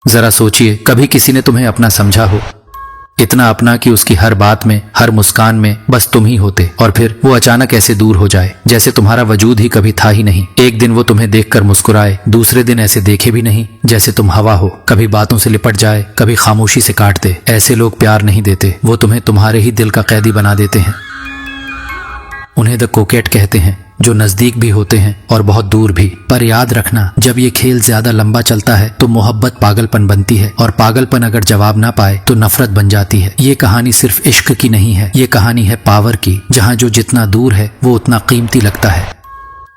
जरा सोचिए, कभी किसी ने तुम्हें अपना समझा हो, इतना अपना कि उसकी हर बात में, हर मुस्कान में बस तुम ही होते, और फिर वो अचानक ऐसे दूर हो जाए जैसे तुम्हारा वजूद ही कभी था ही नहीं। एक दिन वो तुम्हें देखकर मुस्कुराए, दूसरे दिन ऐसे देखे भी नहीं जैसे तुम हवा हो, कभी बातों से लिपट जाए, कभी खामोशी से काट दे। ऐसे लोग प्यार नहीं देते, वो तुम्हें तुम्हारे ही दिल का कैदी बना देते हैं। उन्हें द कोकेट कहते हैं, जो नजदीक भी होते हैं और बहुत दूर भी। पर याद रखना, जब ये खेल ज्यादा लंबा चलता है तो मोहब्बत पागलपन बनती है, और पागलपन अगर जवाब ना पाए तो नफरत बन जाती है। ये कहानी सिर्फ इश्क की नहीं है, ये कहानी है पावर की, जहाँ जो जितना दूर है वो उतना कीमती लगता है।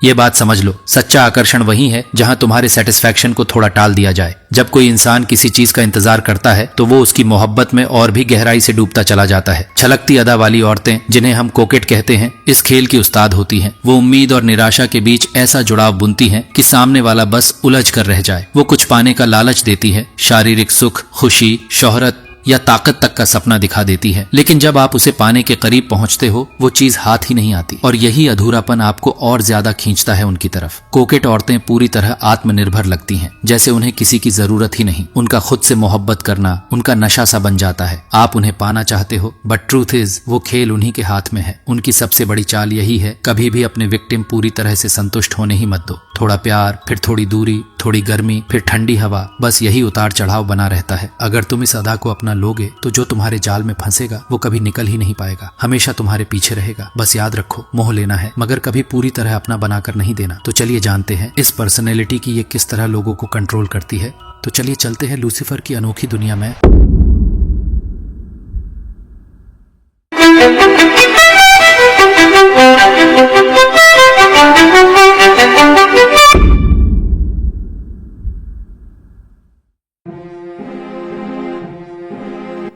ये बात समझ लो, सच्चा आकर्षण वही है जहां तुम्हारे सेटिस्फैक्शन को थोड़ा टाल दिया जाए। जब कोई इंसान किसी चीज का इंतजार करता है तो वो उसकी मोहब्बत में और भी गहराई से डूबता चला जाता है। छलकती अदा वाली औरतें, जिन्हें हम कोकेट कहते हैं, इस खेल की उस्ताद होती हैं। वो उम्मीद और निराशा के बीच ऐसा जुड़ाव बुनती हैं कि सामने वाला बस उलझ कर रह जाए। वो कुछ पाने का लालच देती है, शारीरिक सुख, खुशी, शोहरत या ताकत तक का सपना दिखा देती है, लेकिन जब आप उसे पाने के करीब पहुंचते हो वो चीज हाथ ही नहीं आती, और यही अधूरापन आपको और ज्यादा खींचता है उनकी तरफ। कोकेट औरतें पूरी तरह आत्मनिर्भर लगती हैं, जैसे उन्हें किसी की जरूरत ही नहीं। उनका खुद से मोहब्बत करना उनका नशा सा बन जाता है। आप उन्हें पाना चाहते हो, बट ट्रूथ इज वो खेल उन्हीं के हाथ में है। उनकी सबसे बड़ी चाल यही है, कभी भी अपने विक्टिम पूरी तरह से संतुष्ट होने ही मत दो। थोड़ा प्यार, फिर थोड़ी दूरी, थोड़ी गर्मी, फिर ठंडी हवा, बस यही उतार चढ़ाव बना रहता है। अगर तुम इस अदा को अपना लोगे तो जो तुम्हारे जाल में फंसेगा वो कभी निकल ही नहीं पाएगा, हमेशा तुम्हारे पीछे रहेगा। बस याद रखो, मोह लेना है मगर कभी पूरी तरह अपना बनाकर नहीं देना। तो चलिए जानते हैं इस पर्सनैलिटी की ये किस तरह लोगों को कंट्रोल करती है। तो चलिए चलते हैं लूसीफर की अनोखी दुनिया में।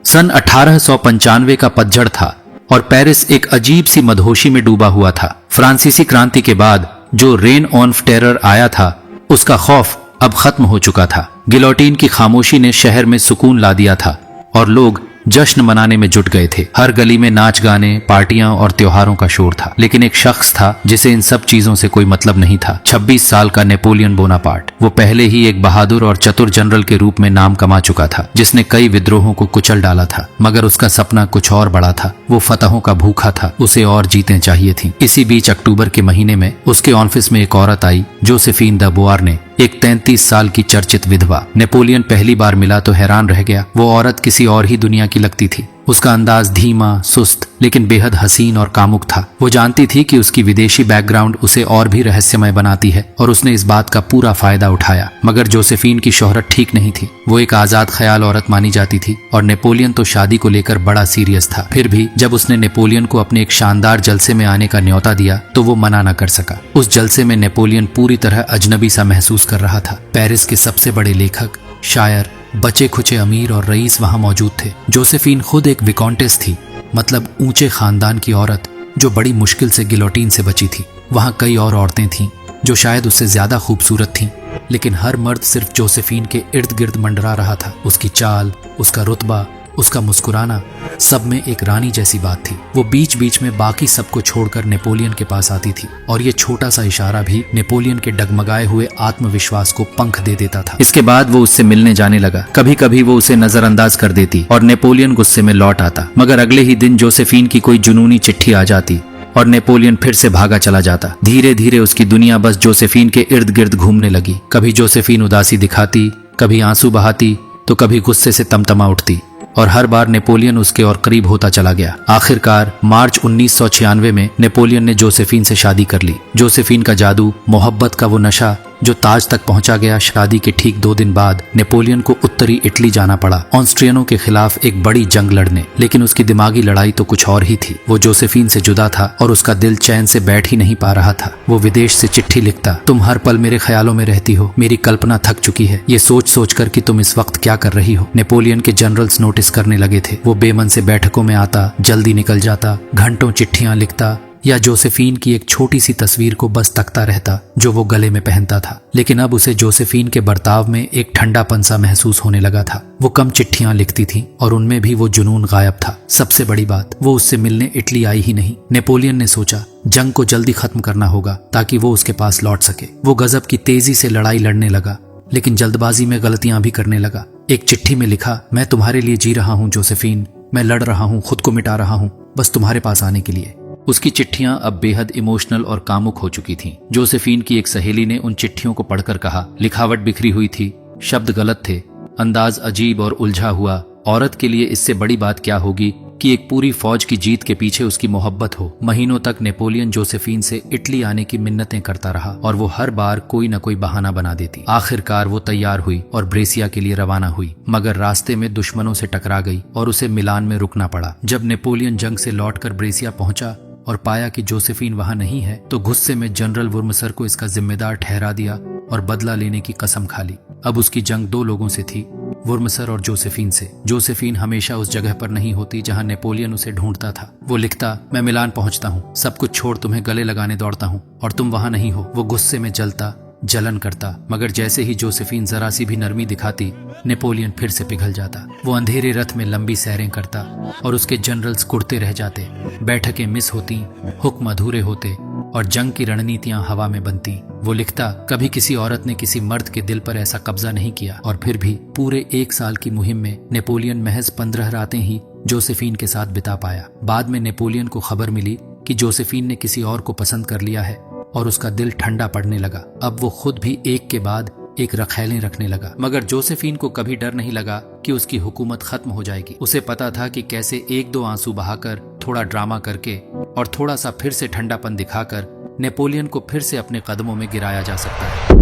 सन 1895 का पतझड़ था और पेरिस एक अजीब सी मदहोशी में डूबा हुआ था। फ्रांसीसी क्रांति के बाद जो रेन ऑन टेरर आया था, उसका खौफ अब खत्म हो चुका था। गिलोटीन की खामोशी ने शहर में सुकून ला दिया था और लोग जश्न मनाने में जुट गए थे। हर गली में नाच गाने, पार्टियां और त्योहारों का शोर था। लेकिन एक शख्स था जिसे इन सब चीजों से कोई मतलब नहीं था। 26 साल का नेपोलियन बोनापार्ट। वो पहले ही एक बहादुर और चतुर जनरल के रूप में नाम कमा चुका था, जिसने कई विद्रोहों को कुचल डाला था। मगर उसका सपना कुछ और बड़ा था। वो फतहों का भूखा था, उसे और जीतें चाहिए थी। इसी बीच अक्टूबर के महीने में उसके ऑफिस में एक औरत आई, जोसेफीन द बोआर्ने, एक 33 साल की चर्चित विधवा। नेपोलियन पहली बार मिला तो हैरान रह गया। वो औरत किसी और ही दुनिया की लगती थी। उसका अंदाज धीमा, सुस्त, लेकिन बेहद हसीन और कामुक था। वो जानती थी कि उसकी विदेशी बैकग्राउंड उसे और भी रहस्यमय बनाती है, और उसने इस बात का पूरा फायदा उठाया। मगर जोसेफीन की शोहरत ठीक नहीं थी। वो एक आजाद ख्याल औरत मानी जाती थी, और नेपोलियन तो शादी को लेकर बड़ा सीरियस था। फिर भी जब उसने नेपोलियन को अपने एक शानदार जलसे में आने का न्योता दिया तो वो मना न कर सका। उस जलसे में नेपोलियन पूरी तरह अजनबी सा महसूस कर रहा था। पेरिस के सबसे बड़े लेखक, शायर, बचे खुचे अमीर और रईस वहां मौजूद थे। जोसेफीन खुद एक विकॉन्टेस थी, मतलब ऊंचे खानदान की औरत जो बड़ी मुश्किल से गिलोटीन से बची थी। वहां कई और औरतें थीं जो शायद उससे ज्यादा खूबसूरत थीं, लेकिन हर मर्द सिर्फ जोसेफीन के इर्द गिर्द मंडरा रहा था। उसकी चाल, उसका रुतबा, उसका मुस्कुराना, सब में एक रानी जैसी बात थी। वो बीच बीच में बाकी सबको छोड़कर नेपोलियन के पास आती थी, और ये छोटा सा इशारा भी नेपोलियन के डगमगाए हुए आत्मविश्वास को पंख दे देता था। इसके बाद वो उससे मिलने जाने लगा। कभी कभी वो उसे नजरअंदाज कर देती और नेपोलियन गुस्से में लौट आता। मगर अगले ही दिन जोसेफीन की कोई जुनूनी चिट्ठी आ जाती और नेपोलियन फिर से भागा चला जाता। धीरे धीरे उसकी दुनिया बस जोसेफीन के इर्द गिर्द घूमने लगी। कभी जोसेफीन उदासी दिखाती, कभी आंसू बहाती, तो कभी गुस्से से तमतमा उठती, और हर बार नेपोलियन उसके और करीब होता चला गया। आखिरकार मार्च 1996 में नेपोलियन ने जोसेफीन से शादी कर ली। जोसेफीन का जादू, मोहब्बत का वो नशा जो ताज तक पहुंचा गया। शादी के ठीक 2 दिन बाद नेपोलियन को उत्तरी इटली जाना पड़ा, ऑस्ट्रियनों के खिलाफ एक बड़ी जंग लड़ने। लेकिन उसकी दिमागी लड़ाई तो कुछ और ही थी। वो जोसेफीन से जुदा था और उसका दिल चैन से बैठ ही नहीं पा रहा था। वो विदेश से चिट्ठी लिखता, तुम हर पल मेरे ख्यालों में रहती हो, मेरी कल्पना थक चुकी है, ये सोच सोच कर कि तुम इस वक्त क्या कर रही हो। नेपोलियन के जनरल्स नोटिस करने लगे थे। वो बेमन से बैठकों में आता, जल्दी निकल जाता, घंटों चिट्ठियां लिखता, या जोसेफीन की एक छोटी सी तस्वीर को बस तकता रहता जो वो गले में पहनता था। लेकिन अब उसे जोसेफीन के बर्ताव में एक ठंडापन सा महसूस होने लगा था। वो कम चिट्ठियां लिखती थी और उनमें भी वो जुनून गायब था। सबसे बड़ी बात, वो उससे मिलने इटली आई ही नहीं। नेपोलियन ने सोचा जंग को जल्दी खत्म करना होगा ताकि वो उसके पास लौट सके। वो गजब की तेजी से लड़ाई लड़ने लगा। लेकिन जल्दबाजी में गलतियां भी करने लगा। एक चिट्ठी में लिखा, मैं तुम्हारे लिए जी रहा हूं जोसेफीन, मैं लड़ रहा हूं, खुद को मिटा रहा हूं, बस तुम्हारे पास आने के लिए। उसकी चिट्ठियां अब बेहद इमोशनल और कामुक हो चुकी थीं। जोसेफीन की एक सहेली ने उन चिट्ठियों को पढ़कर कहा, लिखावट बिखरी हुई थी, शब्द गलत थे, अंदाज अजीब और उलझा हुआ। औरत के लिए इससे बड़ी बात क्या होगी कि एक पूरी फौज की जीत के पीछे उसकी मोहब्बत हो। महीनों तक नेपोलियन जोसेफीन से इटली आने की मिन्नतें करता रहा और वो हर बार कोई न कोई बहाना बना देती। आखिरकार वो तैयार हुई और ब्रेसिया के लिए रवाना हुई, मगर रास्ते में दुश्मनों से टकरा गई और उसे मिलान में रुकना पड़ा। जब नेपोलियन जंग से लौटकर ब्रेसिया पहुंचा और पाया कि जोसेफीन वहां नहीं है, तो गुस्से में जनरल वुर्मसर को इसका जिम्मेदार ठहरा दिया और बदला लेने की कसम खा ली। अब उसकी जंग दो लोगों से थी, वुर्मसर और जोसेफीन से। जोसेफीन हमेशा उस जगह पर नहीं होती जहां नेपोलियन उसे ढूंढता था। वो लिखता, मैं मिलान पहुंचता हूं, सब कुछ छोड़ तुम्हें गले लगाने दौड़ता हूं और तुम वहां नहीं हो। वो गुस्से में जलता, जलन करता, मगर जैसे ही जोसेफीन जरा सी भी नरमी दिखाती, नेपोलियन फिर से पिघल जाता। वो अंधेरे रथ में लंबी सैरें करता और उसके जनरल्स कुड़ते रह जाते, बैठकें मिस होती, हुक्म अधूरे होते और जंग की रणनीतियां हवा में बनती। वो लिखता, कभी किसी औरत ने किसी मर्द के दिल पर ऐसा कब्जा नहीं किया। और फिर भी पूरे 1 साल की मुहिम में नेपोलियन महज 15 रातें ही जोसेफीन के साथ बिता पाया। बाद में नेपोलियन को खबर मिली कि जोसेफीन ने किसी और को पसंद कर लिया है और उसका दिल ठंडा पड़ने लगा। अब वो खुद भी एक के बाद एक रखैलें रखने लगा, मगर जोसेफीन को कभी डर नहीं लगा कि उसकी हुकूमत खत्म हो जाएगी। उसे पता था कि कैसे 1-2 आंसू बहाकर, थोड़ा ड्रामा करके और थोड़ा सा फिर से ठंडापन दिखाकर नेपोलियन को फिर से अपने कदमों में गिराया जा सकता है।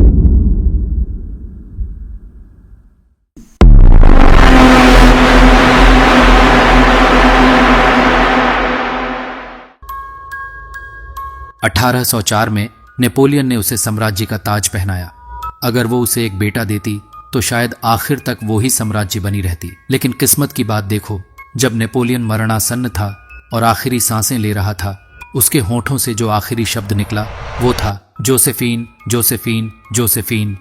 (1804) में नेपोलियन ने उसे साम्राज्य का ताज पहनाया। अगर वो उसे एक बेटा देती तो शायद आखिर तक वो ही साम्राज्य बनी रहती। लेकिन किस्मत की बात देखो, जब नेपोलियन मरणासन्न था और आखिरी सांसें ले रहा था, उसके होठों से जो आखिरी शब्द निकला वो था, जोसेफीन, जोसेफीन, जोसेफीन।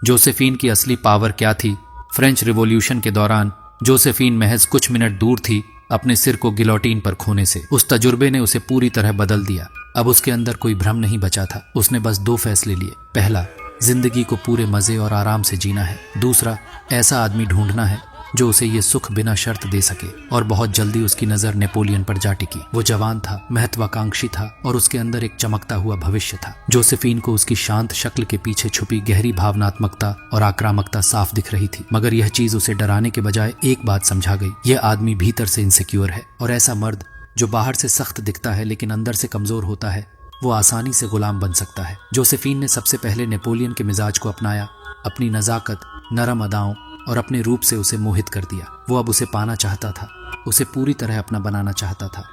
जोसेफीन की असली पावर क्या थी? फ्रेंच रिवॉल्यूशन के दौरान जोसेफीन महज कुछ मिनट दूर थी अपने सिर को गिलोटीन पर खोने से। उस तजुर्बे ने उसे पूरी तरह बदल दिया। अब उसके अंदर कोई भ्रम नहीं बचा था। उसने बस 2 फैसले लिए। पहला, जिंदगी को पूरे मजे और आराम से जीना है। दूसरा, ऐसा आदमी ढूंढना है जो उसे ये सुख बिना शर्त दे सके। और बहुत जल्दी उसकी नजर नेपोलियन पर जा टिकी। वो जवान था, महत्वाकांक्षी था और उसके अंदर एक चमकता हुआ भविष्य था। जोसेफीन को उसकी शांत शक्ल के पीछे छुपी गहरी भावनात्मकता और आक्रामकता साफ दिख रही थी, मगर यह चीज उसे डराने के बजाय एक बात समझा गई, यह आदमी भीतर से इनसिक्योर है। और ऐसा मर्द जो बाहर से सख्त दिखता है लेकिन अंदर से कमजोर होता है, वो आसानी से गुलाम बन सकता है। जोसेफीन ने सबसे पहले नेपोलियन के मिजाज को अपनाया, अपनी नजाकत, नरम अदाओं और अपने रूप से उसे मोहित कर दिया। वो अब उसे पाना चाहता था, उसे पूरी तरह अपना बनाना चाहता था।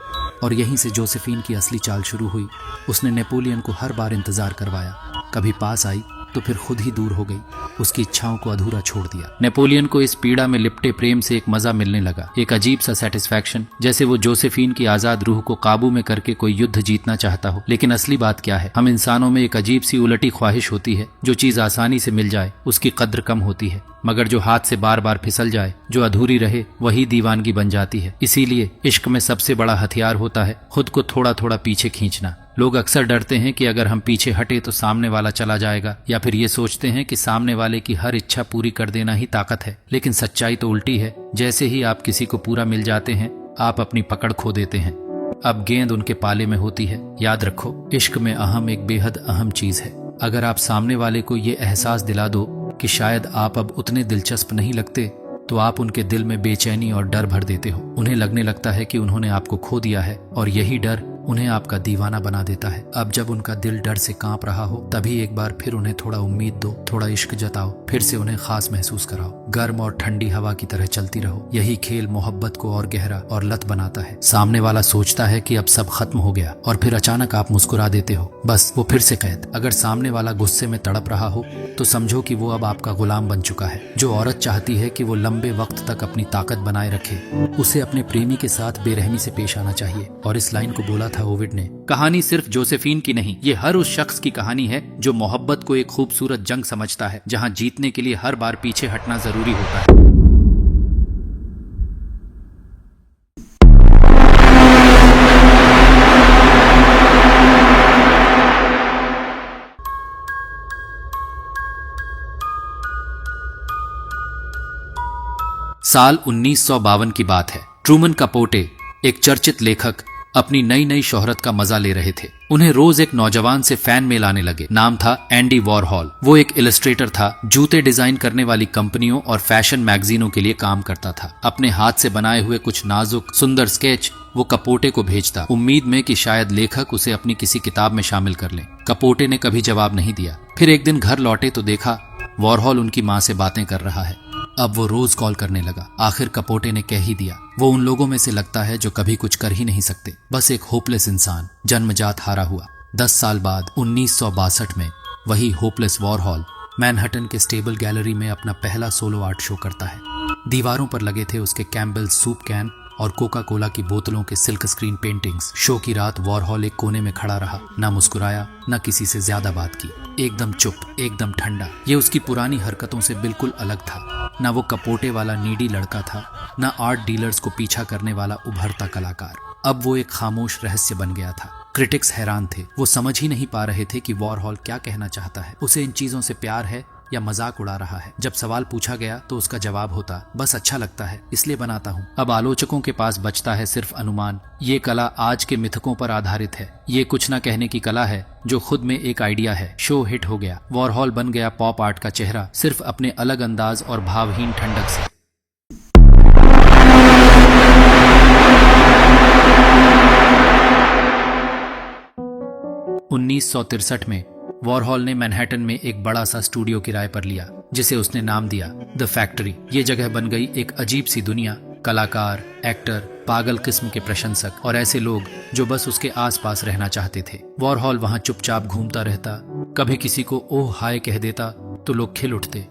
और यहीं से जोसेफीन की असली चाल शुरू हुई। उसने नेपोलियन को हर बार इंतजार करवाया, कभी पास आई तो फिर खुद ही दूर हो गई, उसकी इच्छाओं को अधूरा छोड़ दिया। नेपोलियन को इस पीड़ा में लिपटे प्रेम से एक मजा मिलने लगा, एक अजीब सा सेटिस्फैक्शन, जैसे वो जोसेफीन की आजाद रूह को काबू में करके कोई युद्ध जीतना चाहता हो। लेकिन असली बात क्या है? हम इंसानों में एक अजीब सी उलटी ख्वाहिश होती है। जो चीज आसानी से मिल जाए उसकी कद्र कम होती है, मगर जो हाथ से बार बार फिसल जाए, जो अधूरी रहे, वही दीवानगी बन जाती है। इसीलिए इश्क में सबसे बड़ा हथियार होता है खुद को थोड़ा थोड़ा पीछे खींचना। लोग अक्सर डरते हैं कि अगर हम पीछे हटे तो सामने वाला चला जाएगा, या फिर ये सोचते हैं कि सामने वाले की हर इच्छा पूरी कर देना ही ताकत है। लेकिन सच्चाई तो उल्टी है। जैसे ही आप किसी को पूरा मिल जाते हैं, आप अपनी पकड़ खो देते हैं। अब गेंद उनके पाले में होती है। याद रखो, इश्क में अहम एक बेहद अहम चीज है। अगर आप सामने वाले को ये एहसास दिला दो कि शायद आप अब उतने दिलचस्प नहीं लगते, तो आप उनके दिल में बेचैनी और डर भर देते हो। उन्हें लगने लगता है कि उन्होंने आपको खो दिया है और यही डर उन्हें आपका दीवाना बना देता है। अब जब उनका दिल डर से कांप रहा हो, तभी एक बार फिर उन्हें थोड़ा उम्मीद दो, थोड़ा इश्क जताओ, फिर से उन्हें खास महसूस कराओ। गर्म और ठंडी हवा की तरह चलती रहो। यही खेल मोहब्बत को और गहरा और लत बनाता है। सामने वाला सोचता है कि अब सब खत्म हो गया और फिर अचानक आप मुस्कुरा देते हो, बस वो फिर से कैद। अगर सामने वाला गुस्से में तड़प रहा हो तो समझो कि वो अब आपका गुलाम बन चुका है। जो औरत चाहती है कि वो लंबे वक्त तक अपनी ताकत बनाए रखे, उसे अपने प्रेमी के साथ बेरहमी से पेश आना चाहिए। और इस लाइन को बोला था ओविड ने। कहानी सिर्फ जोसेफीन की नहीं, ये हर उस शख्स की कहानी है जो मोहब्बत को एक खूबसूरत जंग समझता है, जहां जीतने के लिए हर बार पीछे हटना जरूरी होता है। साल 1952 की बात है। ट्रूमन कैपोटे, एक चर्चित लेखक, अपनी नई नई शोहरत का मजा ले रहे थे। उन्हें रोज एक नौजवान से फैन मेल आने लगे। नाम था एंडी वॉरहॉल। वो एक इलस्ट्रेटर था, जूते डिजाइन करने वाली कंपनियों और फैशन मैगजीनों के लिए काम करता था। अपने हाथ से बनाए हुए कुछ नाजुक सुंदर स्केच वो कैपोटे को भेजता, उम्मीद में कि शायद लेखक उसे अपनी किसी किताब में शामिल कर ले। कैपोटे ने कभी जवाब नहीं दिया। फिर एक दिन घर लौटे तो देखा वॉरहॉल उनकी माँ से बातें कर रहा है। अब वो रोज कॉल करने लगा। आखिर कैपोटे ने कह ही दिया। वो उन लोगों में से लगता है जो कभी कुछ कर ही नहीं सकते, बस एक होपलेस इंसान, जन्मजात हारा हुआ। 10 साल बाद 1962 में वही होपलेस वॉरहॉल मैनहट्टन के स्टेबल गैलरी में अपना पहला सोलो आर्ट शो करता है। दीवारों पर लगे थे उसके कैम्बेल सूप कैन और कोका कोला की बोतलों के सिल्क स्क्रीन पेंटिंग्स। शो की रात वॉरहॉल एक कोने में खड़ा रहा, ना मुस्कुराया, ना किसी से ज्यादा बात की, एकदम चुप, एकदम ठंडा। ये उसकी पुरानी हरकतों से बिल्कुल अलग था। ना वो कैपोटे वाला नीडी लड़का था, ना आर्ट डीलर्स को पीछा करने वाला उभरता कलाकार। अब वो एक खामोश रहस्य बन गया था। क्रिटिक्स हैरान थे। वो समझ ही नहीं पा रहे थे कि वॉरहॉल क्या कहना चाहता है। उसे इन चीजों से प्यार है या मजाक उड़ा रहा है। जब सवाल पूछा गया तो उसका जवाब होता, बस अच्छा लगता है इसलिए बनाता हूँ। अब आलोचकों के पास बचता है सिर्फ अनुमान। ये कला आज के मिथकों पर आधारित है। ये कुछ ना कहने की कला है जो खुद में एक आइडिया है। शो हिट हो गया। वॉरहॉल बन गया पॉप आर्ट का चेहरा, सिर्फ अपने अलग अंदाज और भावहीन ठंडक से। उन्नीस में वॉरहॉल ने मैनहट्टन में एक बड़ा सा स्टूडियो किराए पर लिया, जिसे उसने नाम दिया द फैक्ट्री। ये जगह बन गई एक अजीब सी दुनिया। कलाकार, एक्टर, पागल किस्म के प्रशंसक और ऐसे लोग जो बस उसके आसपास रहना चाहते थे। वॉरहॉल वहां चुपचाप घूमता रहता, कभी किसी को ओह हाय कह देता तो लोग खिल उठते,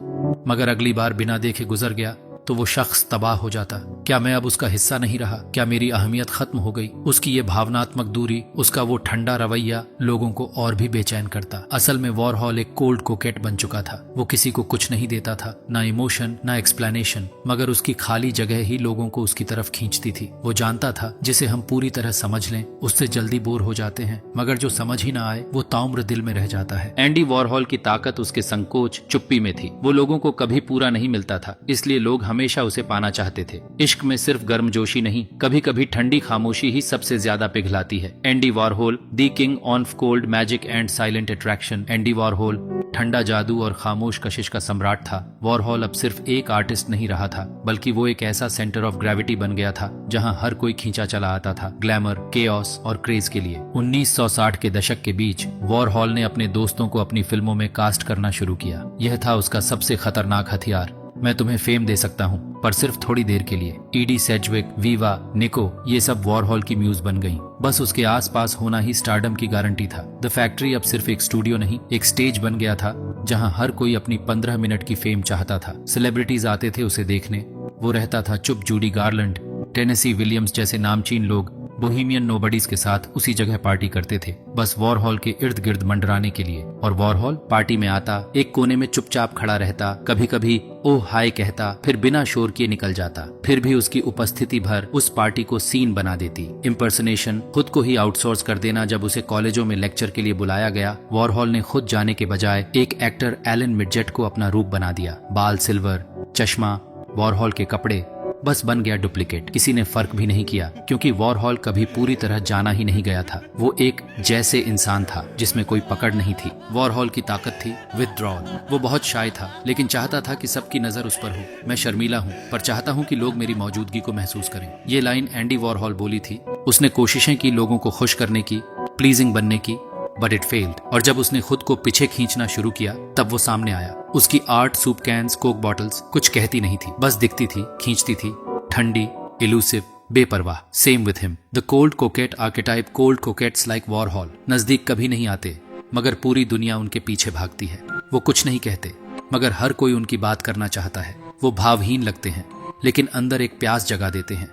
मगर अगली बार बिना देखे गुजर गया तो वो शख्स तबाह हो जाता। क्या मैं अब उसका हिस्सा नहीं रहा? क्या मेरी अहमियत खत्म हो गई? उसकी ये भावनात्मक दूरी, उसका वो ठंडा रवैया लोगों को और भी बेचैन करता। असल में वॉरहॉल एक कोल्ड कोकेट बन चुका था। वो किसी को कुछ नहीं देता था, ना इमोशन, ना एक्सप्लेनेशन, मगर उसकी खाली जगह ही लोगों को उसकी तरफ खींचती थी। वो जानता था जिसे हम पूरी तरह समझ लें उससे जल्दी बोर हो जाते हैं, मगर जो समझ ही ना आए वो ताउम्र दिल में रह जाता है। एंडी वॉरहॉल की ताकत उसके संकोच, चुप्पी में थी। वो लोगों को कभी पूरा नहीं मिलता था, इसलिए लोग हमेशा उसे पाना चाहते थे। इश्क में सिर्फ गर्मजोशी नहीं, कभी कभी ठंडी खामोशी ही सबसे ज्यादा पिघलाती है। Andy Warhol, the king of cold magic and silent attraction. Andy Warhol ठंडा जादू और खामोश कशिश का सम्राट था। वॉरहॉल अब सिर्फ एक आर्टिस्ट नहीं रहा था, बल्कि वो एक ऐसा सेंटर ऑफ ग्रेविटी बन गया था जहां हर कोई खींचा चला आता था ग्लैमर, केओस और क्रेज के लिए। 1960 के दशक के बीच वॉरहॉल ने अपने दोस्तों को अपनी फिल्मों में कास्ट करना शुरू किया। यह था उसका सबसे खतरनाक हथियार। मैं तुम्हें फेम दे सकता हूँ, पर सिर्फ थोड़ी देर के लिए। ईडी सेडविक, वीवा, निको, ये सब वॉरहॉल की म्यूज बन गईं। बस उसके आसपास होना ही स्टारडम की गारंटी था। द फैक्ट्री अब सिर्फ एक स्टूडियो नहीं, एक स्टेज बन गया था जहां हर कोई अपनी 15 मिनट की फेम चाहता था। सेलिब्रिटीज आते थे उसे देखने। वो रहता था चुप। जूडी गार्लैंड, टेनेसी विलियम्स जैसे नामचीन लोग बोहेमियन नोबडीज के साथ उसी जगह पार्टी करते थे, बस वॉरहॉल के इर्द गिर्द मंडराने के लिए। और वॉरहॉल पार्टी में आता, एक कोने में चुपचाप खड़ा रहता, कभी कभी ओह हाय कहता, फिर बिना शोर किए निकल जाता। फिर भी उसकी उपस्थिति भर उस पार्टी को सीन बना देती। इम्पर्सनेशन, खुद को ही आउटसोर्स कर देना। जब उसे कॉलेजों में लेक्चर के लिए बुलाया गया, वॉरहॉल ने खुद जाने के बजाय एक एक्टर एलन मिडजेट को अपना रूप बना दिया। बाल सिल्वर, चश्मा, वॉरहॉल के कपड़े, बस बन गया डुप्लीकेट। किसी ने फर्क भी नहीं किया, क्योंकि वॉरहॉल कभी पूरी तरह जाना ही नहीं गया था। वो एक जैसे इंसान था जिसमें कोई पकड़ नहीं थी। वॉरहॉल की ताकत थी विथड्रॉल। वो बहुत शाय था, लेकिन चाहता था कि सबकी नजर उस पर हो। मैं शर्मीला हूँ, पर चाहता हूँ कि लोग मेरी मौजूदगी को महसूस करें। ये लाइन एंडी वॉरहॉल बोली थी। उसने कोशिशें की लोगों को खुश करने की, प्लीजिंग बनने की, बट इट फेल्ड। और जब उसने खुद को पीछे खींचना शुरू किया, तब वो सामने आया। उसकी art, soup cans, Coke bottles कुछ कहती नहीं थी, बस दिखती थी, खींचती थी, ठंडी, इलूसिव, बेपरवाह। Same with him. The cold coquette archetype. Cold coquettes like Warhol नजदीक कभी नहीं आते, मगर पूरी दुनिया उनके पीछे भागती है। वो कुछ नहीं कहते, मगर हर कोई उनकी बात करना चाहता है। वो भावहीन लगते हैं, लेकिन अंदर एक प्यास जगा देते हैं।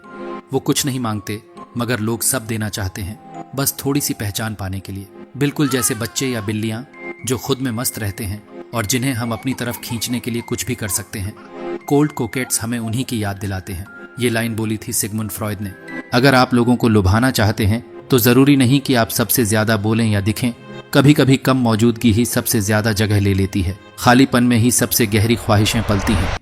वो कुछ नहीं मांगते, मगर लोग सब देना चाहते हैं, बस थोड़ी सी पहचान पाने के लिए। बिल्कुल जैसे बच्चे या बिल्लियां जो खुद में मस्त रहते हैं और जिन्हें हम अपनी तरफ खींचने के लिए कुछ भी कर सकते हैं। कोल्ड कोकेट्स हमें उन्हीं की याद दिलाते हैं। ये लाइन बोली थी सिगमुंड फ्रॉयड ने। अगर आप लोगों को लुभाना चाहते हैं तो जरूरी नहीं कि आप सबसे ज्यादा बोलें या दिखें। कभी कभी कम मौजूदगी ही सबसे ज्यादा जगह ले लेती है। खालीपन में ही सबसे गहरी ख्वाहिशें पलती हैं।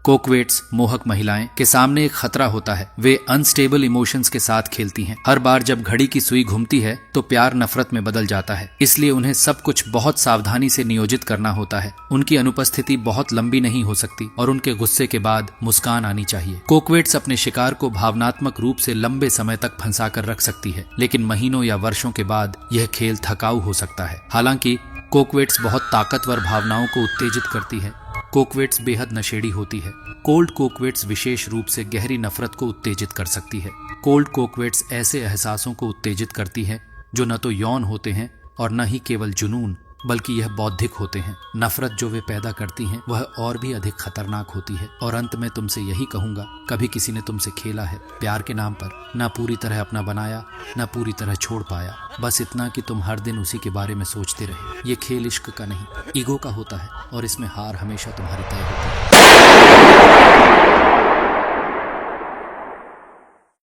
कोकवेट्स मोहक महिलाएं के सामने एक खतरा होता है। वे अनस्टेबल इमोशंस के साथ खेलती हैं। हर बार जब घड़ी की सुई घूमती है तो प्यार नफरत में बदल जाता है, इसलिए उन्हें सब कुछ बहुत सावधानी से नियोजित करना होता है। उनकी अनुपस्थिति बहुत लंबी नहीं हो सकती और उनके गुस्से के बाद मुस्कान आनी चाहिए। कोकवेट्स अपने शिकार को भावनात्मक रूप से लंबे समय तक फंसा कर रख सकती है, लेकिन महीनों या वर्षों के बाद यह खेल थकाऊ हो सकता है। हालांकि कोकवेट्स बहुत ताकतवर भावनाओं को उत्तेजित करती है। कोकवेट्स बेहद नशेड़ी होती है। कोल्ड कोकवेट्स विशेष रूप से गहरी नफरत को उत्तेजित कर सकती है। कोल्ड कोकवेट्स ऐसे एहसासों को उत्तेजित करती है जो न तो यौन होते हैं और न ही केवल जुनून, बल्कि यह बौद्धिक होते हैं। नफरत जो वे पैदा करती हैं वह और भी अधिक खतरनाक होती है। और अंत में तुमसे यही कहूंगा, कभी किसी ने तुमसे खेला है प्यार के नाम पर, न पूरी तरह अपना बनाया न पूरी तरह छोड़ पाया, बस इतना कि तुम हर दिन उसी के बारे में सोचते रहे। ये खेल इश्क का नहीं, ईगो का होता है और इसमें हार हमेशा तुम्हारी तय होती है।